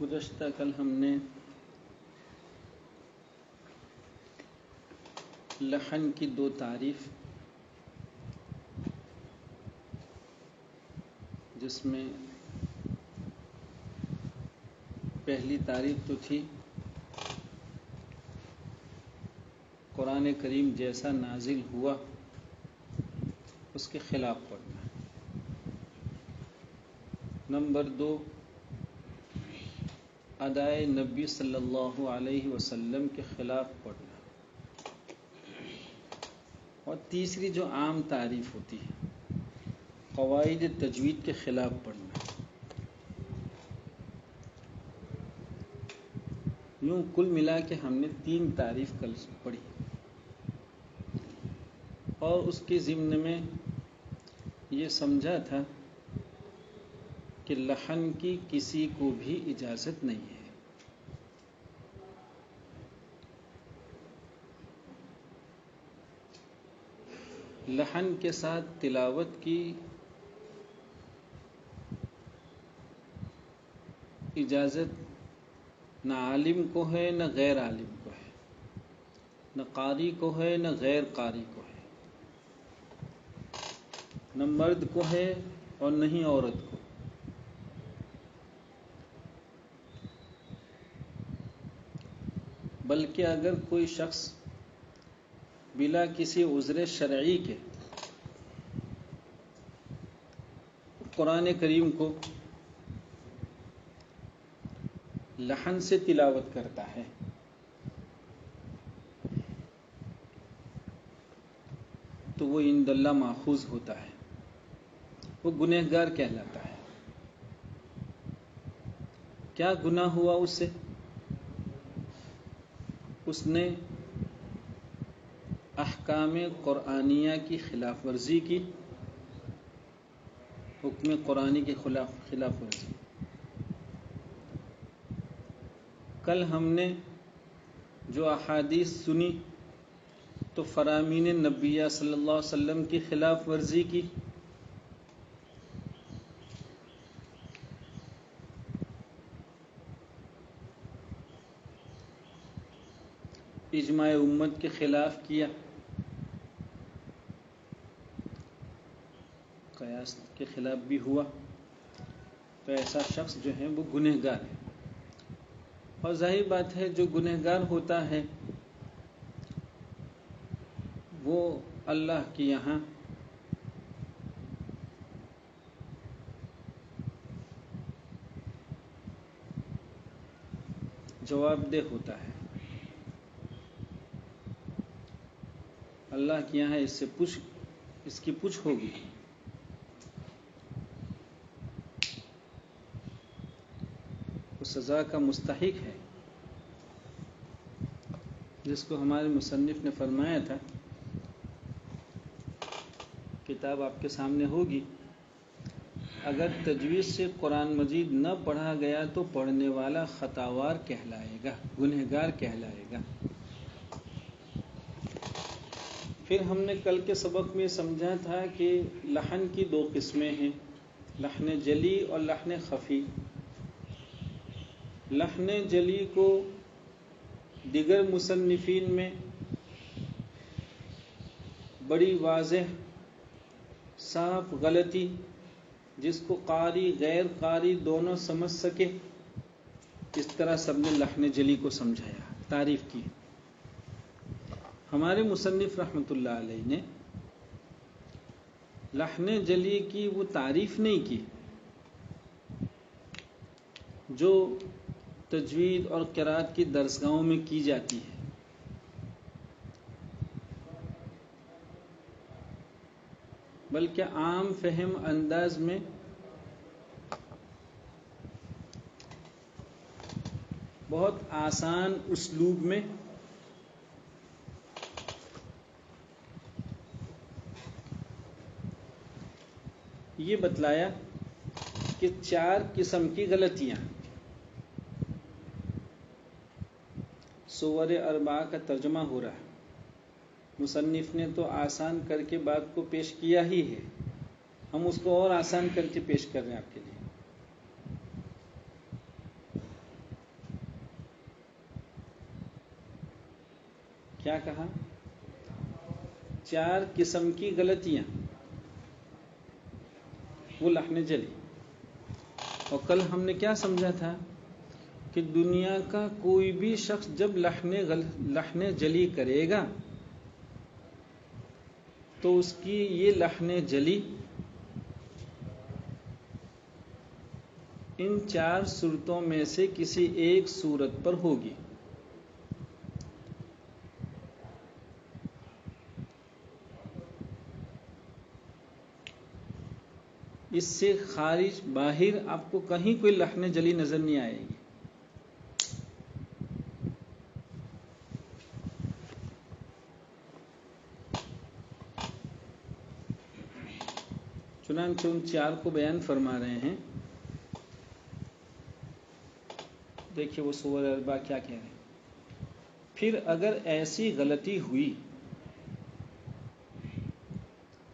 گزشتہ کل ہم نے لحن کی دو تعریف، جس میں پہلی تعریف تو تھی قرآن کریم جیسا نازل ہوا اس کے خلاف پڑھنا۔ نمبر دو، ادائے نبی صلی اللہ علیہ وسلم کے خلاف پڑھنا۔ اور تیسری جو عام تعریف ہوتی ہے قواعد تجوید کے خلاف پڑھنا۔ یوں کل ملا کے ہم نے 3 تعریف کل پڑھی، اور اس کے ضمن میں یہ سمجھا تھا کہ لحن کی کسی کو بھی اجازت نہیں ہے۔ لحن کے ساتھ تلاوت کی اجازت نہ عالم کو ہے نہ غیر عالم کو ہے، نہ قاری کو ہے نہ غیر قاری کو ہے، نہ مرد کو ہے اور نہ ہی عورت کو۔ بلکہ اگر کوئی شخص بلا کسی عذر شرعی کے قرآن کریم کو لحن سے تلاوت کرتا ہے تو وہ عند اللہ ماخوذ ہوتا ہے، وہ گنہگار کہلاتا ہے۔ کیا گناہ ہوا اس سے؟ اس نے احکام قرآنیہ کی خلاف ورزی کی، حکم قرآنی کی خلاف ورزی۔ کل ہم نے جو احادیث سنی تو فرامین نبیہ صلی اللہ علیہ وسلم کی خلاف ورزی کی، اجماع امت کے خلاف کیا، قیاس کے خلاف بھی ہوا، تو ایسا شخص جو ہے وہ گنہگار ہے۔ اور ظاہر بات ہے جو گنہگار ہوتا ہے وہ اللہ کے یہاں جواب دہ ہوتا ہے۔ اللہ کے یہاں اس کی پوچھ ہوگی۔ وہ سزا کا مستحق ہے، جس کو ہمارے مصنف نے فرمایا تھا، کتاب آپ کے سامنے ہوگی، اگر تجوید سے قرآن مجید نہ پڑھا گیا تو پڑھنے والا خطاوار کہلائے گا، گنہگار کہلائے گا۔ پھر ہم نے کل کے سبق میں سمجھا تھا کہ لحن کی 2 قسمیں ہیں، لحن جلی اور لحن خفی۔ لحن جلی کو دیگر مصنفین میں بڑی واضح صاف غلطی، جس کو قاری غیر قاری دونوں سمجھ سکے، اس طرح سب نے لحن جلی کو سمجھایا، تعریف کی۔ ہمارے مصنف رحمۃ اللہ علیہ نے لحن جلی کی وہ تعریف نہیں کی جو تجوید اور قرات کی درسگاہوں میں کی جاتی ہے، بلکہ عام فہم انداز میں بہت آسان اسلوب میں یہ بتلایا کہ 4 قسم کی غلطیاں، سور اربعہ کا ترجمہ ہو رہا ہے، مصنف نے تو آسان کر کے بات کو پیش کیا ہی ہے، ہم اس کو اور آسان کر کے پیش کر رہے ہیں آپ کے لیے۔ کیا کہا؟ 4 قسم کی غلطیاں، وہ لحن جلی. اور کل ہم نے کیا سمجھا تھا کہ دنیا کا کوئی بھی شخص جب لحن جلی کرے گا تو اس کی یہ لحن جلی ان 4 صورتوں میں سے کسی ایک صورت پر ہوگی. اس سے خارج باہر آپ کو کہیں کوئی لحن جلی نظر نہیں آئے گی. چنانچہ ان 4 کو بیان فرما رہے ہیں. دیکھیے وہ سورہ الاربعہ کیا کہہ رہے ہیں. پھر اگر ایسی غلطی ہوئی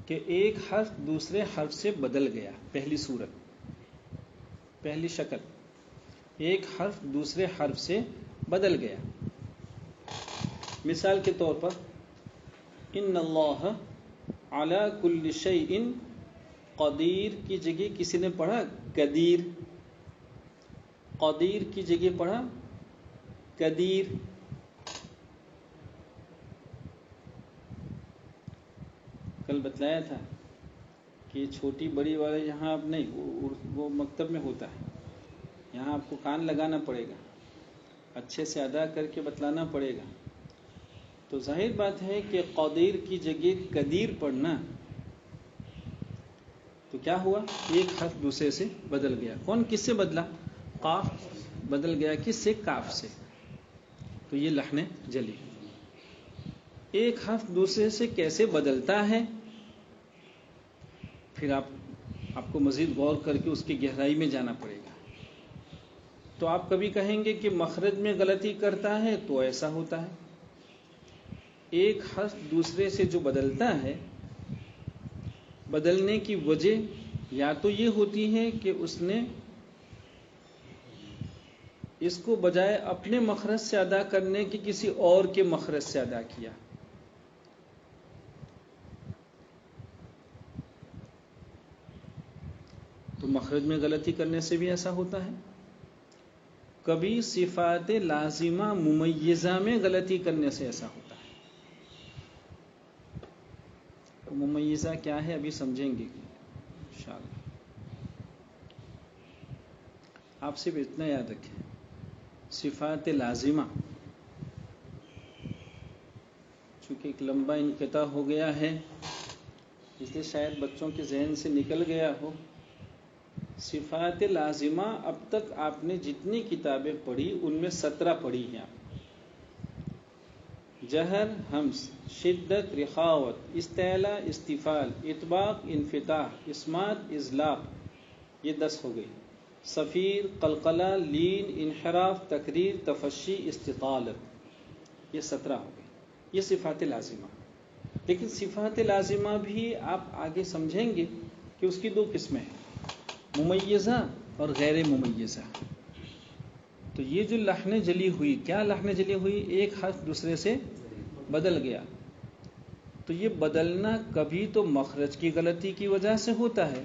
کہ ایک حرف دوسرے حرف سے بدل گیا، پہلی صورت، پہلی شکل، ایک حرف دوسرے حرف سے بدل گیا. مثال کے طور پر ان اللہ علی کل شیء قدیر کی جگہ کسی نے پڑھا قدیر، قدیر کی جگہ پڑھا قدیر. کل بتلایا تھا کہ چھوٹی بڑی والے یہاں اب نہیں، وہ مکتب میں ہوتا ہے. یہاں آپ کو کان لگانا پڑے گا، اچھے سے ادا کر کے بتلانا پڑے گا. تو ظاہر بات ہے کہ قدیر کی جگہ قدیر پڑھنا تو کیا ہوا؟ ایک حرف دوسرے سے بدل گیا. کون کس سے بدلا؟ قاف بدل گیا کس سے؟ کاف سے. تو یہ لحن جلی. ایک حرف دوسرے سے کیسے بدلتا ہے، پھر آپ کو مزید غور کر کے اس کی گہرائی میں جانا پڑے گا. تو آپ کبھی کہیں گے کہ مخرج میں غلطی کرتا ہے تو ایسا ہوتا ہے. ایک حرف دوسرے سے جو بدلتا ہے، بدلنے کی وجہ یا تو یہ ہوتی ہے کہ اس نے اس کو بجائے اپنے مخرج سے ادا کرنے کی کسی اور کے مخرج سے ادا کیا. تو مخرج میں غلطی کرنے سے بھی ایسا ہوتا ہے. کبھی صفات لازمہ ممیزہ میں غلطی کرنے سے ایسا ہوتا ہے. ممیزہ کیا ہے ابھی سمجھیں گے انشاءاللہ. آپ صرف اتنا یاد رکھیں، صفات لازمہ چونکہ ایک لمبا انقطاع ہو گیا ہے اس لیے شاید بچوں کے ذہن سے نکل گیا ہو. صفات لازمہ اب تک آپ نے جتنی کتابیں پڑھی ان میں 17 پڑھی ہیں. آپ جہر، ہمس، شدت، رخاوت، استعلا، استفال، اطباق، انفتاح، اسمات، اضلاق، یہ 10 ہو گئی. صفیر، قلقلہ، لین، انحراف، تکریر، تفشی، استطالت، یہ 17 ہو گئی. یہ صفات لازمہ. لیکن صفات لازمہ بھی آپ آگے سمجھیں گے کہ اس کی 2 قسمیں ہیں، ممیزہ اور غیر ممیزہ. تو یہ جو لحن جلی ہوئی، کیا لحن جلی ہوئی؟ ایک حرف دوسرے سے بدل گیا. تو یہ بدلنا کبھی تو مخرج کی غلطی کی وجہ سے ہوتا ہے،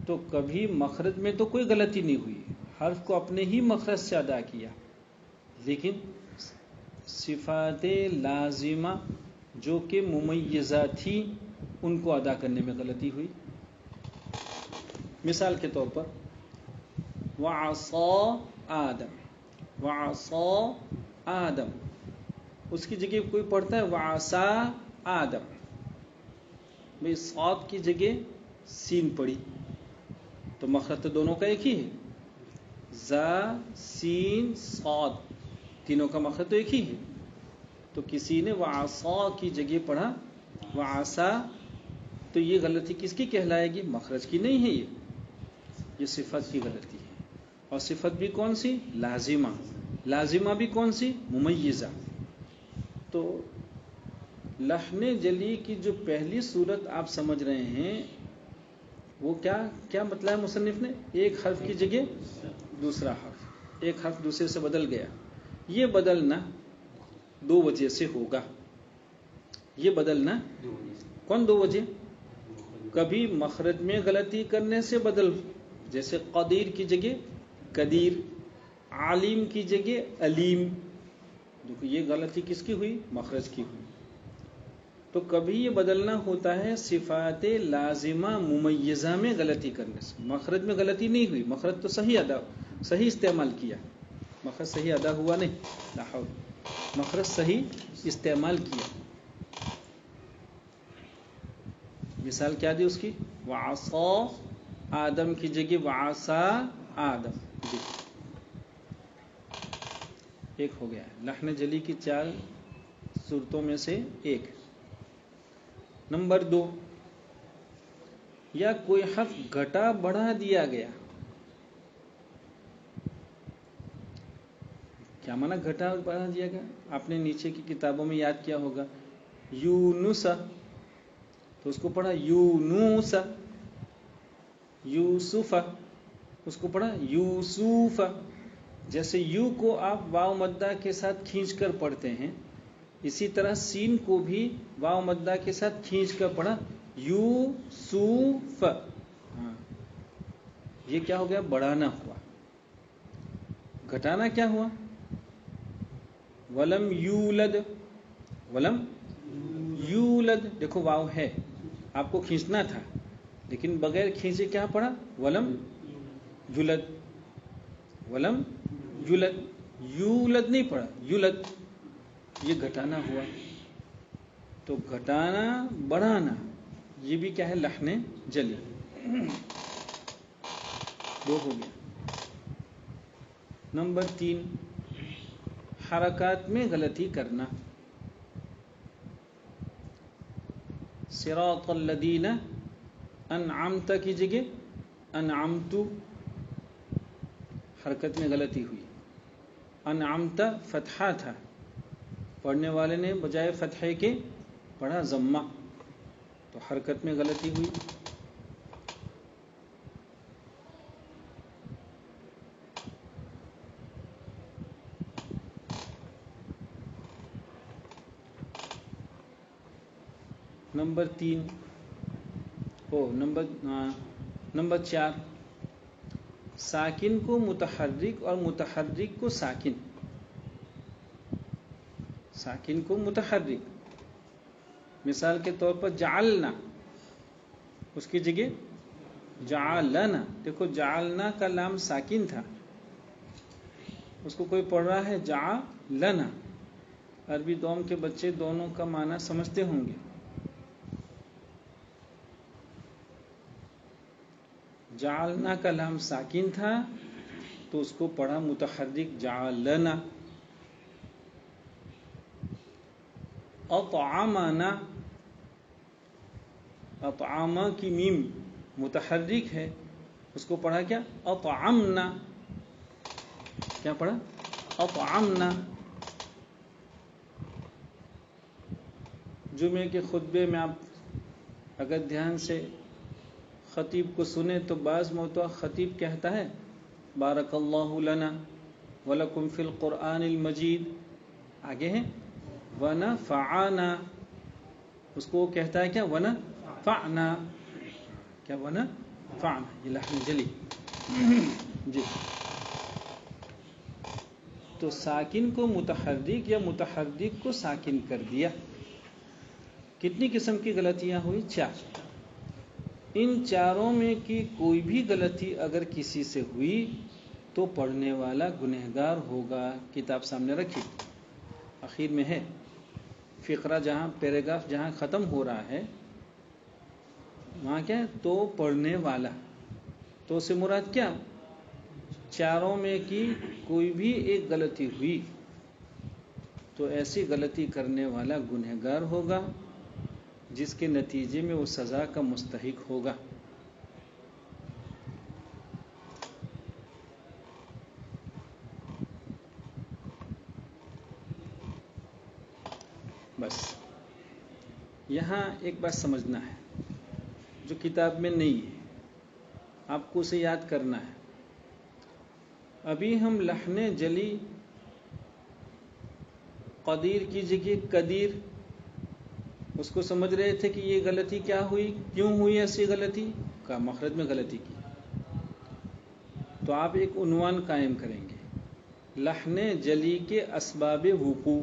تو کبھی مخرج میں تو کوئی غلطی نہیں ہوئی، حرف کو اپنے ہی مخرج سے ادا کیا. لیکن صفات لازمہ جو کہ ممیزہ تھی ان کو ادا کرنے میں غلطی ہوئی. مثال کے طور پر وَعَصَى آدم، وَعَصَى آدم، اس کی جگہ کوئی پڑھتا ہے وَعَصَى آدم، بھئی صاد کی جگہ سین پڑھی تو مخرج تو دونوں کا ایک ہی ہے. زا، سین، صاد، تینوں کا مخرج تو ایک ہی ہے. تو کسی نے وَعَصَى کی جگہ پڑھا وَعَصَى، تو یہ غلطی کس کی کہلائے گی؟ مخرج کی نہیں ہے، یہ صفت کی غلطی ہے. اور صفت بھی کون سی؟ لازمہ. لازمہ بھی کون سی؟ ممیزہ. تو لحن جلی کی جو پہلی صورت آپ سمجھ رہے ہیں وہ کیا مطلب ہے مصنف نے؟ ایک حرف کی جگہ دوسرا حرف، ایک حرف دوسرے سے بدل گیا. یہ بدلنا دو وجہ سے ہوگا. یہ بدلنا کون دو وجہ؟ کبھی مخرج میں غلطی کرنے سے بدل، جیسے قدیر کی جگہ قدیر، عالم کی جگہ علیم. دیکھو یہ غلطی کس کی ہوئی؟ مخرج کی ہوئی. تو کبھی یہ بدلنا ہوتا ہے صفات لازمہ ممیزہ میں غلطی کرنے سے. مخرج میں غلطی نہیں ہوئی، مخرج تو صحیح استعمال کیا، مخرج صحیح ادا ہوا نہیں، لا حول، مخرج صحیح استعمال کیا. مثال کیا دی اس کی؟ وعصا آدم کی جگہ وعصا آدم. ایک ہو گیا لحن جلی کی 4 صورتوں میں سے ایک. نمبر 2، یا کوئی حرف گھٹا بڑھا دیا گیا. کیا معنی گھٹا بڑھا دیا گیا؟ آپ نے نیچے کی کتابوں میں یاد کیا ہوگا، یونس تو اس کو پڑھا یونوس، یوسف اس کو پڑھا یوسوف. جیسے یو کو آپ واو مدہ کے ساتھ کھینچ کر پڑھتے ہیں، اسی طرح سین کو بھی واو مدہ کے ساتھ کھینچ کر پڑھا یوسوف. یہ کیا ہو گیا؟ بڑھانا ہوا. گھٹانا کیا ہوا؟ ولم یولد، ولم یولد. دیکھو واو ہے، آپ کو کھینچنا تھا لیکن بغیر کھینچے کیا پڑھا؟ ولم یولد، ولم یولد. یولد نہیں پڑھا، یولد. یہ گھٹانا ہوا. تو گھٹانا بڑھانا یہ بھی کیا ہے؟ لحن جلی. 2 ہو گیا. نمبر 3، حرکات میں غلطی کرنا. صراط الذین انعمت کی جگہ انعمت، حرکت میں غلطی ہوئی. انعمت فتحہ تھا، پڑھنے والے نے بجائے فتحے کے پڑھا ضمہ، تو حرکت میں غلطی ہوئی. نمبر 3 نمبر 4، ساکن کو متحرک اور متحرک کو ساکن. ساکن کو متحرک، مثال کے طور پر جعلنا، اس کی جگہ جعلنا. دیکھو جعلنا کا لام ساکن تھا، اس کو کوئی پڑھ رہا ہے جعلنا. عربی دوم کے بچے دونوں کا معنی سمجھتے ہوں گے. جعلنا کا لام ساکن تھا تو اس کو پڑھا متحرک جعلنا. اطعمنا، اطعما کی میم متحرک ہے، اس کو پڑھا کیا؟ اطعمنا. کیا پڑھا؟ اطعمنا. جمعے کے خطبے میں آپ اگر دھیان سے خطیب کو سنیں تو بعض موقع خطیب کہتا ہے بارک اللہ لنا ولکم فی القرآن المجید، آگے ہیں ونفعنا، اس کو کہتا ہے کیا؟ ونفعنا. کیا؟ ونفعنا. یہ لحن جلی. جی، تو ساکن کو متحرک یا متحرک کو ساکن کر دیا. کتنی قسم کی غلطیاں ہوئی؟ 4. ان چاروں میں کی کوئی بھی غلطی اگر کسی سے ہوئی تو پڑھنے والا گنہگار ہوگا. کتاب سامنے رکھی، اخیر میں ہے فقرہ، جہاں پیراگراف جہاں ختم ہو رہا ہے وہاں کیا ہے؟ تو پڑھنے والا. تو سے مراد کیا؟ چاروں میں کی کوئی بھی ایک غلطی ہوئی تو ایسی غلطی کرنے والا گنہگار ہوگا، جس کے نتیجے میں وہ سزا کا مستحق ہوگا. بس یہاں ایک بات سمجھنا ہے جو کتاب میں نہیں ہے، آپ کو اسے یاد کرنا ہے. ابھی ہم لحن جلی قدیر کی جگہ قدیر، اس کو سمجھ رہے تھے کہ یہ غلطی کیا ہوئی، کیوں ہوئی ایسی غلطی، کا مخرج میں غلطی کی. تو آپ ایک عنوان قائم کریں گے، لحن جلی کے اسباب وقوع،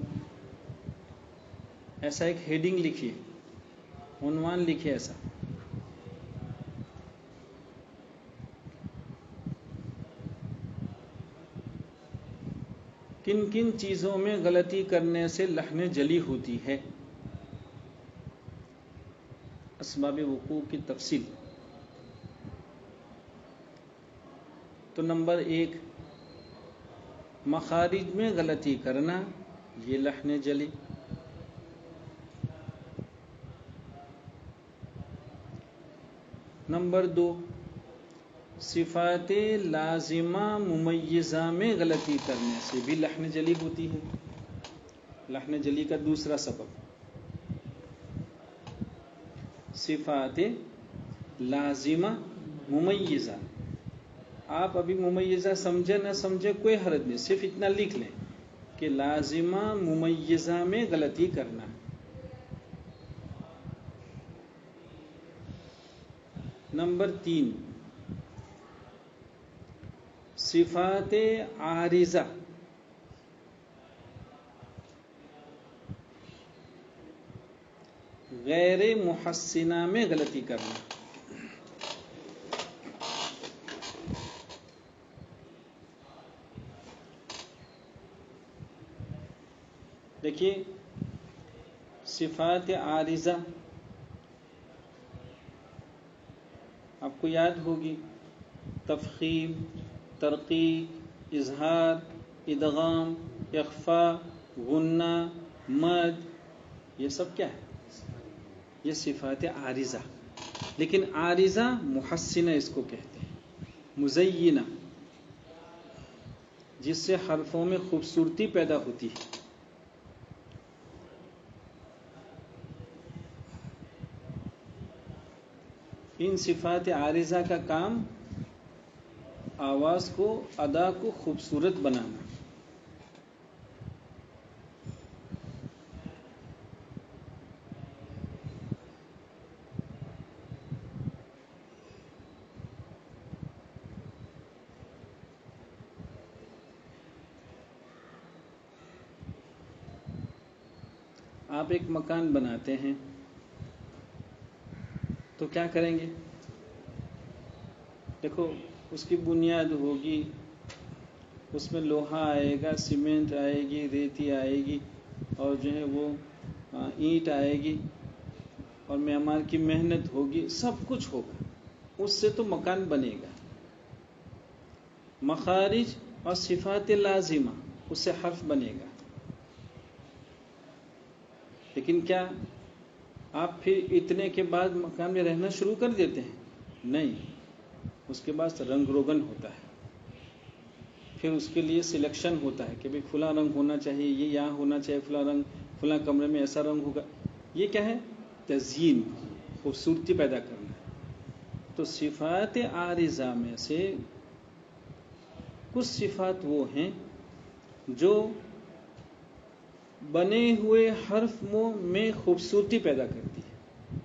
ایسا ایک ہیڈنگ لکھیے، عنوان لکھیے ایسا. کن کن چیزوں میں غلطی کرنے سے لحن جلی ہوتی ہے، اسباب وقوع کی تفصیل. تو نمبر 1، مخارج میں غلطی کرنا، یہ لحن جلی. نمبر 2، صفات لازمہ ممیزہ میں غلطی کرنے سے بھی لحن جلی ہوتی ہے. لحن جلی کا دوسرا سبب، صفات لازمہ ممیزہ. آپ ابھی ممیزہ سمجھے نہ سمجھے کوئی حرج نہیں، صرف اتنا لکھ لیں کہ لازمہ ممیزہ میں غلطی کرنا. نمبر 3، صفات عارضہ، غیر محسنہ میں غلطی کرنا. دیکھیے صفات عارضہ آپ کو یاد ہوگی، تفخیم، ترقیق، اظہار، ادغام، اخفاء، غنہ، مد، یہ سب کیا ہے؟ یہ صفات عارضہ. لیکن عارضہ محسنہ اس کو کہتے ہیں، مزینہ، جس سے حرفوں میں خوبصورتی پیدا ہوتی ہے. ان صفات عارضہ کا کام آواز کو، ادا کو خوبصورت بنانا. آپ ایک مکان بناتے ہیں تو کیا کریں گے؟ دیکھو اس کی بنیاد ہوگی، اس میں لوہا آئے گا، سیمنٹ آئے گی، ریتی آئے گی، اور جو ہے وہ اینٹ آئے گی، اور معمار کی محنت ہوگی، سب کچھ ہوگا، اس سے تو مکان بنے گا. مخارج اور صفات لازمہ، اس سے حرف بنے گا. لیکن کیا آپ پھر اتنے کے بعد مکان میں رہنا شروع کر دیتے ہیں؟ نہیں، اس کے بعد رنگ روگن ہوتا ہے، پھر اس کے لیے سلیکشن ہوتا ہے کہ بھئی فلاں رنگ ہونا چاہیے، یہ یہاں ہونا چاہیے، فلاں رنگ، فلاں کمرے میں ایسا رنگ ہوگا. یہ کیا ہے؟ تزیین، خوبصورتی پیدا کرنا. تو صفات عارضہ میں سے کچھ صفات وہ ہیں جو بنے ہوئے حرف میں خوبصورتی پیدا کرتی ہے.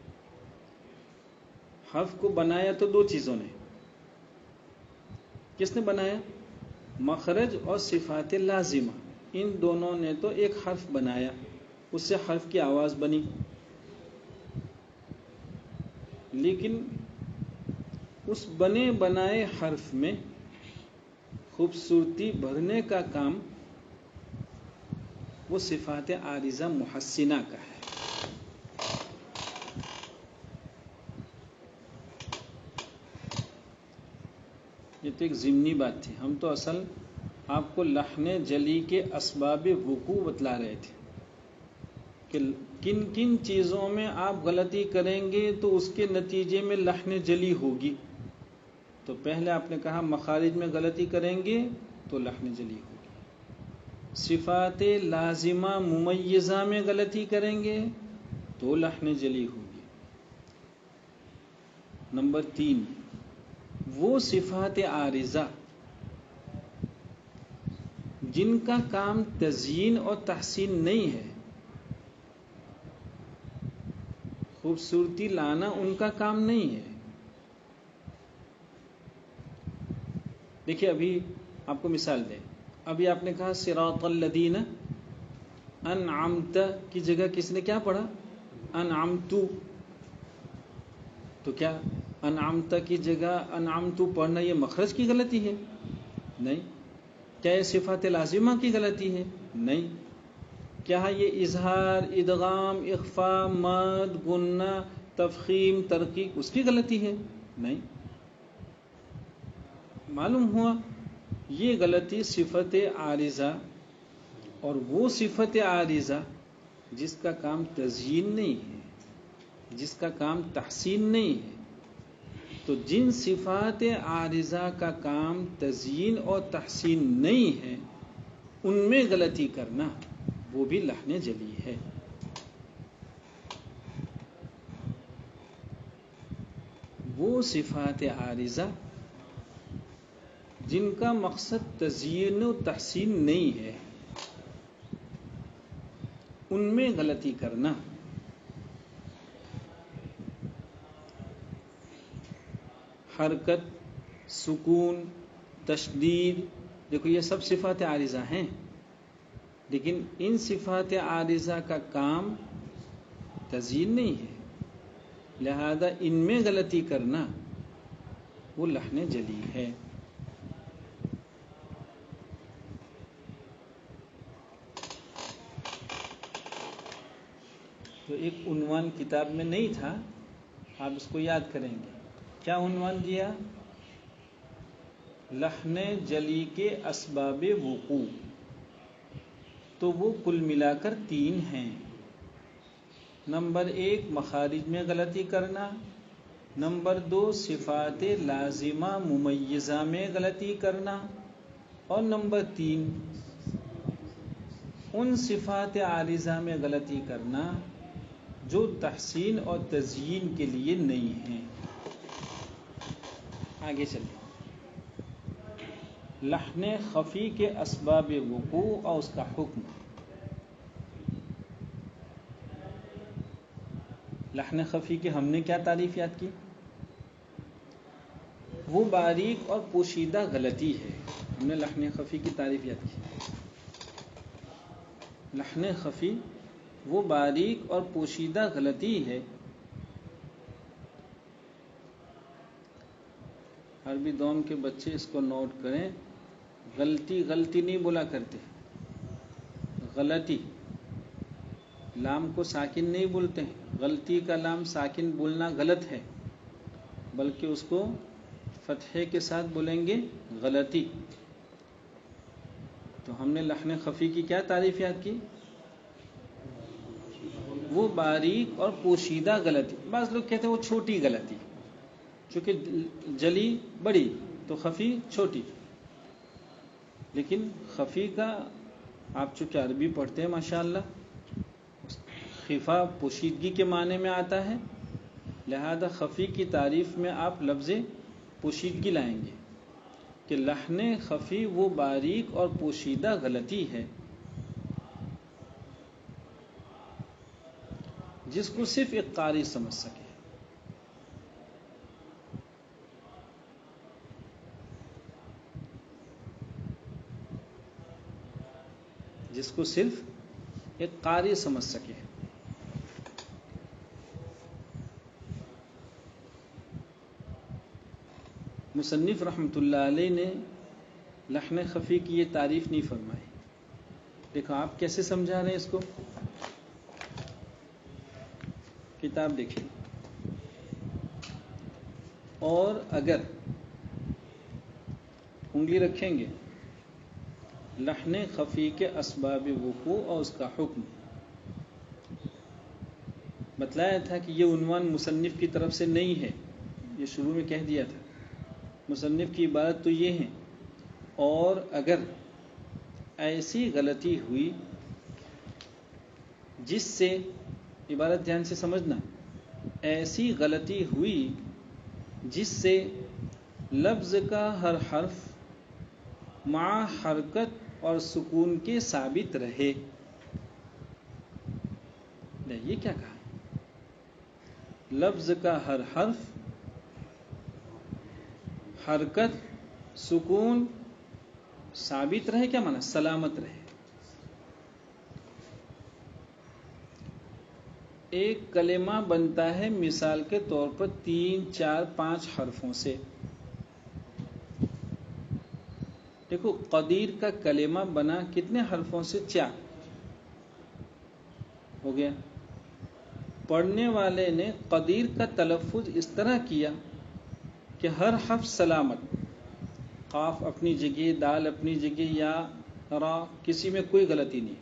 حرف کو بنایا تو دو چیزوں نے، کس نے بنایا؟ مخرج اور صفات لازمہ، ان دونوں نے تو ایک حرف بنایا، اس سے حرف کی آواز بنی. لیکن اس بنے بنائے حرف میں خوبصورتی بھرنے کا کام وہ صفات عارضہ محسنہ کا ہے. یہ تو ایک ضمنی بات تھی، ہم تو اصل آپ کو لحن جلی کے اسباب وقوع بتلا رہے تھے کہ کن کن چیزوں میں آپ غلطی کریں گے تو اس کے نتیجے میں لحن جلی ہوگی. تو پہلے آپ نے کہا مخارج میں غلطی کریں گے تو لحن جلی ہوگی، صفات لازمہ ممیزہ میں غلطی کریں گے تو لحن جلی ہوگی. نمبر 3، وہ صفات عارضہ جن کا کام تزیین اور تحسین نہیں ہے، خوبصورتی لانا ان کا کام نہیں ہے. دیکھیے ابھی آپ کو مثال دیں، ابھی آپ نے کہا صراط الذین انعمت کی جگہ کس نے کیا پڑھا؟ انعمت. تو کیا انعمت کی جگہ انعمت پڑھنا یہ مخرج کی غلطی ہے؟ نہیں. کیا یہ صفات لازمہ کی غلطی ہے؟ نہیں. کیا یہ اظہار، ادغام، اخفاء، مد، غنہ، تفخیم، ترقیق اس کی غلطی ہے؟ نہیں. معلوم ہوا یہ غلطی صفت عارضہ، اور وہ صفت عارضہ جس کا کام تزیین نہیں ہے، جس کا کام تحسین نہیں ہے. تو جن صفات عارضہ کا کام تزیین اور تحسین نہیں ہے ان میں غلطی کرنا وہ بھی لحن جلی ہے. وہ صفات عارضہ جن کا مقصد تزیین و تحسین نہیں ہے ان میں غلطی کرنا. حرکت، سکون، تشدید، دیکھو یہ سب صفات عارضہ ہیں، لیکن ان صفات عارضہ کا کام تزیین نہیں ہے، لہذا ان میں غلطی کرنا وہ لحن جلی ہے. تو ایک عنوان کتاب میں نہیں تھا، آپ اس کو یاد کریں گے. کیا عنوان دیا؟ لحن جلی کے اسباب وقوع. تو وہ کل ملا کر 3 ہیں. نمبر 1 مخارج میں غلطی کرنا، نمبر 2 صفات لازمہ ممیزہ میں غلطی کرنا، اور نمبر 3 ان صفات عارضہ میں غلطی کرنا جو تحسین اور تزیین کے لیے نہیں ہیں. آگے چلیں. لحن خفی کے اسباب وقوع اور اس کا حکم. لحن خفی کی ہم نے کیا تعریف یاد کی؟ وہ باریک اور پوشیدہ غلطی ہے. ہم نے لحن خفی کی تعریف یاد کی. لحن خفی وہ باریک اور پوشیدہ غلطی ہے. عربی دوم کے بچے اس کو نوٹ کریں، غلطی غلطی نہیں بولا کرتے، غلطی. لام کو ساکن نہیں بولتے ہیں، غلطی کا لام ساکن بولنا غلط ہے، بلکہ اس کو فتحے کے ساتھ بولیں گے غلطی. تو ہم نے لحن خفی کی کیا تعریف یاد کی؟ وہ باریک اور پوشیدہ غلطی. بعض لوگ کہتے ہیں وہ چھوٹی غلطی، چونکہ جلی بڑی تو خفی چھوٹی. لیکن خفی کا آپ چونکہ عربی پڑھتے ہیں ماشاءاللہ، خفا پوشیدگی کے معنی میں آتا ہے، لہذا خفی کی تعریف میں آپ لفظ پوشیدگی لائیں گے کہ لحن خفی وہ باریک اور پوشیدہ غلطی ہے جس کو صرف ایک قاری سمجھ سکے. جس کو صرف ایک قاری سمجھ سکے. مصنف رحمۃ اللہ علیہ نے لحن خفی کی یہ تعریف نہیں فرمائی. دیکھو آپ کیسے سمجھا رہے ہیں اس کو، کتاب دیکھیں. اور اگر انگلی رکھیں گے لحن خفی کے اسباب وقوع اور اس کا حکم. بتلایا تھا کہ یہ عنوان مصنف کی طرف سے نہیں ہے، یہ شروع میں کہہ دیا تھا. مصنف کی عبارت تو یہ ہے، اور اگر ایسی غلطی ہوئی جس سے، عبارت دھیان سے سمجھنا، ایسی غلطی ہوئی جس سے لفظ کا ہر حرف مع حرکت اور سکون کے ثابت رہے. یہ کیا کہا؟ لفظ کا ہر حرف حرکت سکون ثابت رہے. کیا معنی؟ سلامت رہے. ایک کلمہ بنتا ہے مثال کے طور پر 3 4 5 حرفوں سے. دیکھو قدیر کا کلمہ بنا کتنے حرفوں سے؟ 4 ہو گیا. پڑھنے والے نے قدیر کا تلفظ اس طرح کیا کہ ہر حرف سلامت، قاف اپنی جگہ، دال اپنی جگہ، یا را کسی میں کوئی غلطی نہیں.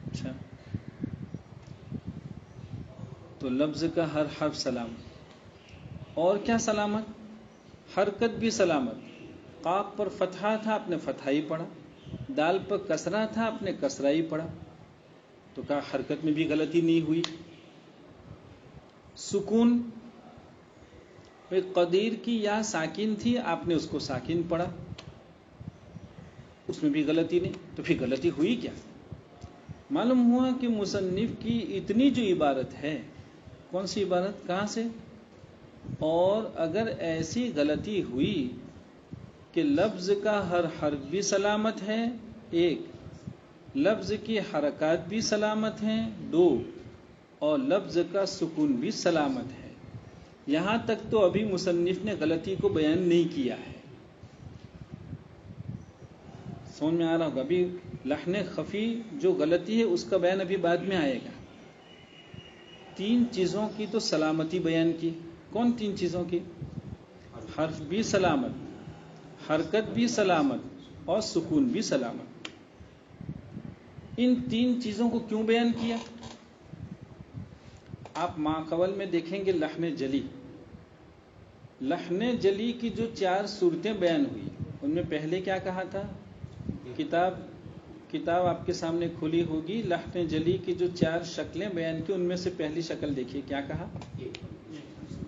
اچھا، تو لفظ کا ہر حرف سلامت. اور کیا سلامت؟ حرکت بھی سلامت. قاف پر فتحہ تھا، آپ نے فتحہ ہی پڑھا. دال پر کسرہ تھا، آپ نے کسرہ ہی پڑھا. تو کہا حرکت میں بھی غلطی نہیں ہوئی. سکون، قدیر کی یا ساکن تھی، آپ نے اس کو ساکن پڑھا، اس میں بھی غلطی نہیں. تو پھر غلطی ہوئی کیا؟ معلوم ہوا کہ مصنف کی اتنی جو عبارت ہے، کون سی عبارت، کہاں سے؟ اور اگر ایسی غلطی ہوئی کہ لفظ کا ہر حرف بھی سلامت ہے، 1 لفظ کی حرکات بھی سلامت ہیں، 2 اور لفظ کا سکون بھی سلامت ہے. یہاں تک تو ابھی مصنف نے غلطی کو بیان نہیں کیا ہے. سمجھ میں آ رہا ہوگا. ابھی لحن خفی جو غلطی ہے اس کا بیان ابھی بعد میں آئے گا. 3 چیزوں کی تو سلامتی بیان کی. کون 3 چیزوں کی؟ حرف بھی سلامت، حرکت بھی سلامت اور سکون بھی سلامت. ان 3 چیزوں کو کیوں بیان کیا؟ آپ ماقبل میں دیکھیں گے لحن جلی. لحن جلی کی جو 4 صورتیں بیان ہوئی، ان میں پہلے کیا کہا تھا؟ کتاب آپ کے سامنے کھلی ہوگی. لحن جلی کی جو 4 شکلیں بیان کی، ان میں سے پہلی شکل دیکھیے کیا کہا؟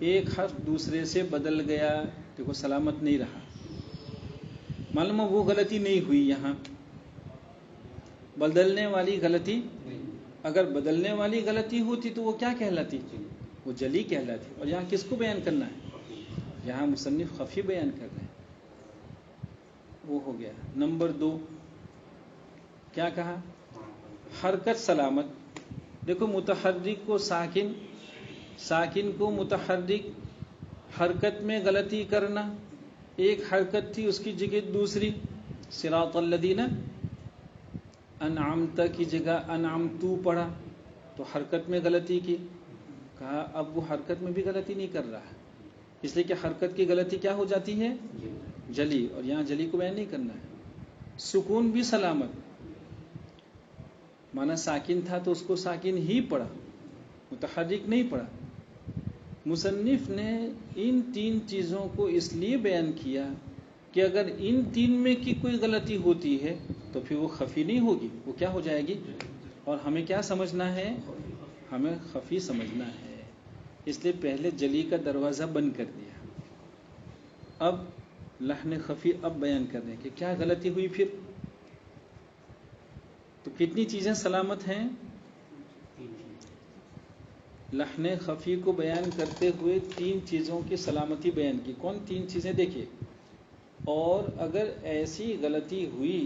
ایک حرف دوسرے سے بدل گیا. دیکھو سلامت نہیں رہا. معلوم وہ غلطی نہیں ہوئی. یہاں بدلنے والی غلطی، اگر بدلنے والی غلطی ہوتی تو وہ کیا کہلاتی؟ وہ جلی کہلاتی. اور یہاں کس کو بیان کرنا ہے؟ یہاں مصنف خفی بیان کر رہے ہیں. وہ ہو گیا. نمبر 2 کیا کہا؟ حرکت سلامت. دیکھو متحرک کو ساکن، ساکن کو متحرک، حرکت میں غلطی کرنا. ایک حرکت تھی، اس کی جگہ دوسری. صراط الذین انعمت کی جگہ انعمتو پڑھا، تو حرکت میں غلطی کی. کہا اب وہ حرکت میں بھی غلطی نہیں کر رہا، اس لیے کہ حرکت کی غلطی کیا ہو جاتی ہے؟ جلی. اور یہاں جلی کو بیان نہیں کرنا ہے. سکون بھی سلامت، مانا ساکن تھا تو اس کو ساکن ہی پڑھا، متحرک نہیں پڑھا. مصنف نے ان 3 چیزوں کو اس لیے بیان کیا کہ اگر ان 3 میں کی کوئی غلطی ہوتی ہے تو پھر وہ خفی نہیں ہوگی، وہ کیا ہو جائے گی؟ اور ہمیں کیا سمجھنا ہے؟ ہمیں خفی سمجھنا ہے. اس لیے پہلے جلی کا دروازہ بند کر دیا. اب لحن خفی اب بیان کر رہے ہیں کہ کیا غلطی ہوئی. پھر تو کتنی چیزیں سلامت ہیں؟ لحن خفی کو بیان کرتے ہوئے 3 چیزوں کی سلامتی بیان کی. کون 3 چیزیں؟ دیکھیے. اور اگر ایسی غلطی ہوئی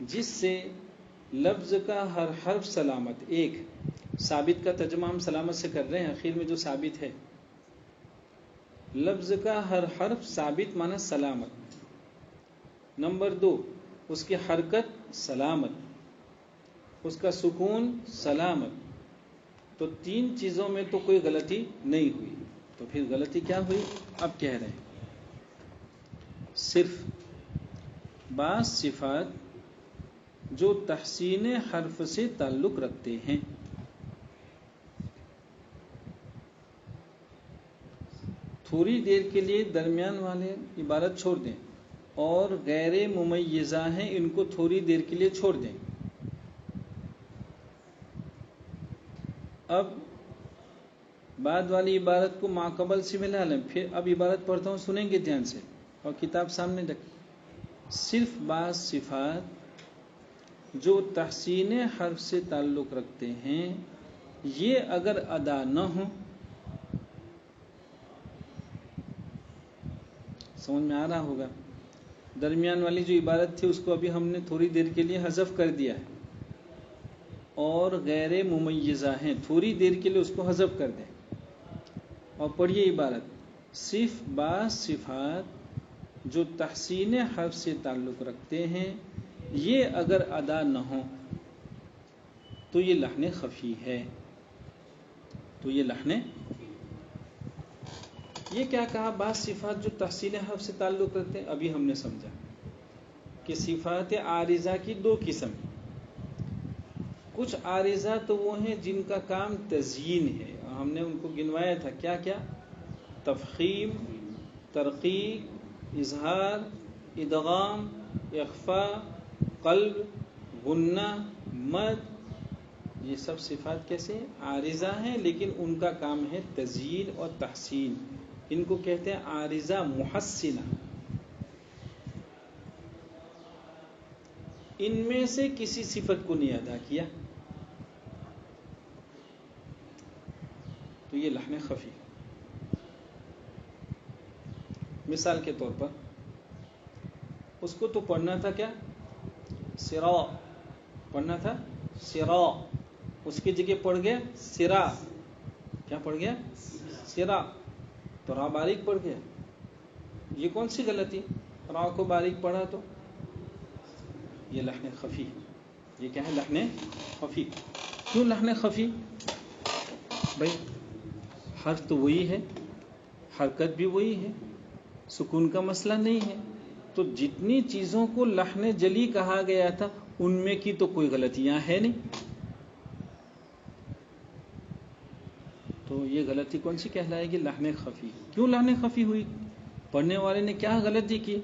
جس سے لفظ کا ہر حرف سلامت، 1 ثابت کا ترجمہ ہم سلامت سے کر رہے ہیں، اخیر میں جو ثابت ہے، لفظ کا ہر حرف ثابت مانا سلامت. نمبر 2 اس کی حرکت سلامت، اس کا سکون سلامت. تو 3 چیزوں میں تو کوئی غلطی نہیں ہوئی. تو پھر غلطی کیا ہوئی؟ اب کہہ رہے ہیں صرف بعض صفات جو تحسین حرف سے تعلق رکھتے ہیں. تھوڑی دیر کے لیے درمیان والے عبارت چھوڑ دیں، اور غیر ممیزہ ہیں ان کو تھوڑی دیر کے لیے چھوڑ دیں. اب بعد والی عبارت کو ماقبل سے ملا لیں. پھر اب عبارت پڑھتا ہوں، سنیں گے دھیان سے. اور کتاب سامنے رکھ. صرف بعض صفات جو تحسین حرف سے تعلق رکھتے ہیں یہ اگر ادا نہ ہوں. سمجھ میں آ رہا ہوگا. درمیان والی جو عبارت تھی اس کو ابھی ہم نے تھوڑی دیر کے لیے حذف کر دیا ہے. اور غیر ممیزہ ہیں، تھوڑی دیر کے لیے اس کو حذف کر دیں. اور پڑھیے عبارت. صرف بعض صفات جو تحسین حرف سے تعلق رکھتے ہیں یہ اگر ادا نہ ہوں تو یہ لحن خفی ہے. تو یہ لحن یہ کیا کہا؟ بعض صفات جو تحسین حرف سے تعلق رکھتے ہیں. ابھی ہم نے سمجھا کہ صفات عارضہ کی دو قسم. کچھ عارضہ تو وہ ہیں جن کا کام تزیین ہے، ہم نے ان کو گنوایا تھا. کیا کیا؟ تفخیم، ترقیق، اظہار، ادغام، اخفاء، قلب، غنہ، مد. یہ سب صفات کیسے عارضہ ہیں لیکن ان کا کام ہے تزیین اور تحسین. ان کو کہتے ہیں عارضہ محسنہ. ان میں سے کسی صفت کو نہیں ادا کیا تو یہ لحن خفی. مثال کے طور پر اس کو تو پڑھنا تھا کیا؟ سرا. پڑھنا تھا سرا، اس کی جگہ پڑھ گیا سرا. کیا پڑھ گیا؟ سرا. تو را باریک پڑھ گیا. یہ کون سی غلطی؟ را کو باریک پڑھا تو یہ لحن خفی. یہ کیا ہے؟ لحن خفی. کیوں لحن خفی؟ بھائی حرف تو وہی ہے، حرکت بھی وہی ہے، سکون کا مسئلہ نہیں ہے. تو جتنی چیزوں کو لحن جلی کہا گیا تھا ان میں کی تو کوئی غلطیاں ہے نہیں. تو یہ غلطی کون سی کہلائے گی؟ لحن خفی. کیوں لحن خفی ہوئی؟ پڑھنے والے نے کیا غلطی کی؟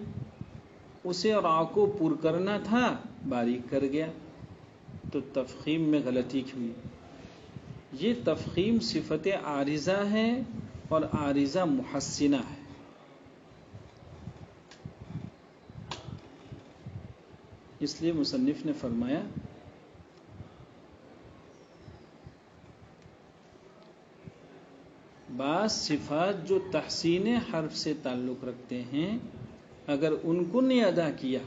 اسے را کو پر کرنا تھا، باریک کر گیا. تو تفخیم میں غلطی ہوئی. یہ تفخیم صفت عارضہ ہے اور عارضہ محسنہ ہے. اس لیے مصنف نے فرمایا بعض صفات جو تحسین حرف سے تعلق رکھتے ہیں اگر ان کو نہیں ادا کیا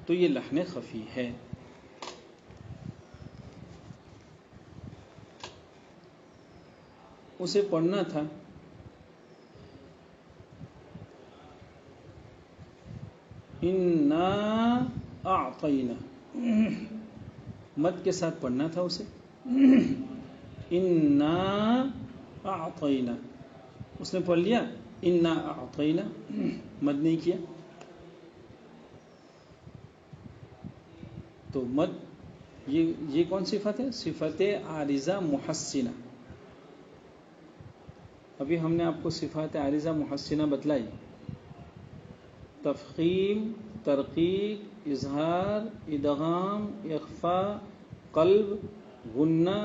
تو یہ لحن خفی ہے. اسے پڑھنا تھا انا اعطینا، مد کے ساتھ پڑھنا تھا اسے. انا اعطینا، اس نے پڑھ لیا انا اعطینا، مد نہیں کیا. تو مد یہ کون صفت ہے؟ صفت عارضہ محسنہ. ابھی ہم نے آپ کو صفات عارضہ محسنہ بتلائی. تفخیم، ترقیق، اظہار، ادغام، اخفاء، قلب، غنہ،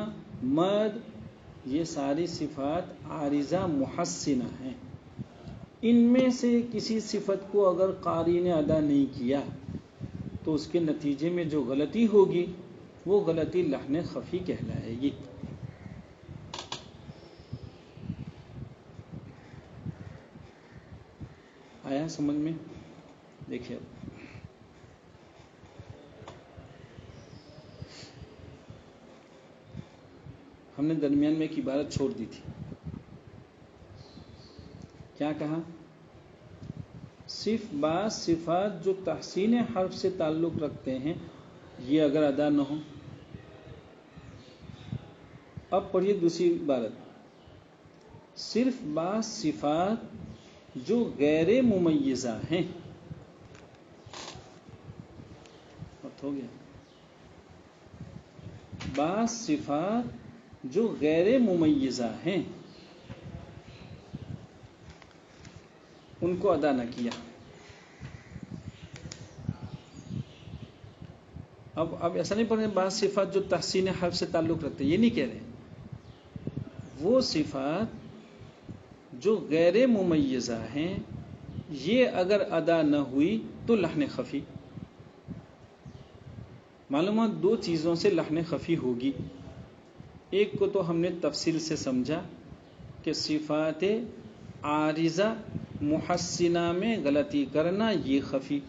مد، یہ ساری صفات عارضہ محسنہ ہیں. ان میں سے کسی صفت کو اگر قاری نے ادا نہیں کیا تو اس کے نتیجے میں جو غلطی ہوگی وہ غلطی لحن خفی کہلائے گی. آیا سمجھ میں؟ دیکھیے ہم نے درمیان میں ایک عبارت چھوڑ دی تھی. کیا کہا؟ صرف بعض صفات جو تحسین حرف سے تعلق رکھتے ہیں یہ اگر ادا نہ ہو. اب پڑھیے دوسری عبارت. صرف بعض صفات جو غیر ممیزہ ہیں. ہو گیا. بعض صفات جو غیر ممیزہ ہیں ان کو ادا نہ کیا. اب ایسا نہیں پڑھ رہے بعض صفات جو تحسین حرف سے تعلق رکھتے ہیں، یہ نہیں کہہ رہے. وہ صفات جو غیر ممیزہ ہیں یہ اگر ادا نہ ہوئی تو لحن خفی. معلومات دو چیزوں سے لحن خفی ہوگی. ایک کو تو ہم نے تفصیل سے سمجھا کہ صفات عارضہ محسنہ میں غلطی کرنا یہ خفی.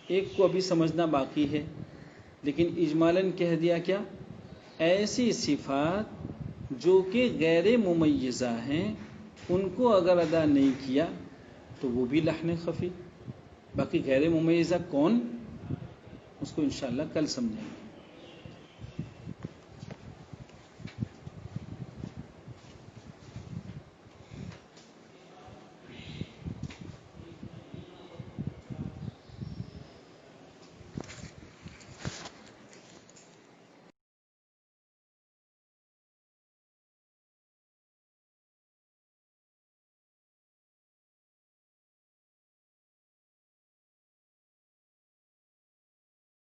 ایک کو ابھی سمجھنا باقی ہے، لیکن اجمالاً کہہ دیا کیا، ایسی صفات جو کہ غیر ممیزہ ہیں ان کو اگر ادا نہیں کیا تو وہ بھی لحن خفی. باقی غیر ممیزہ کون، اس کو انشاءاللہ کل سمجھیں گے.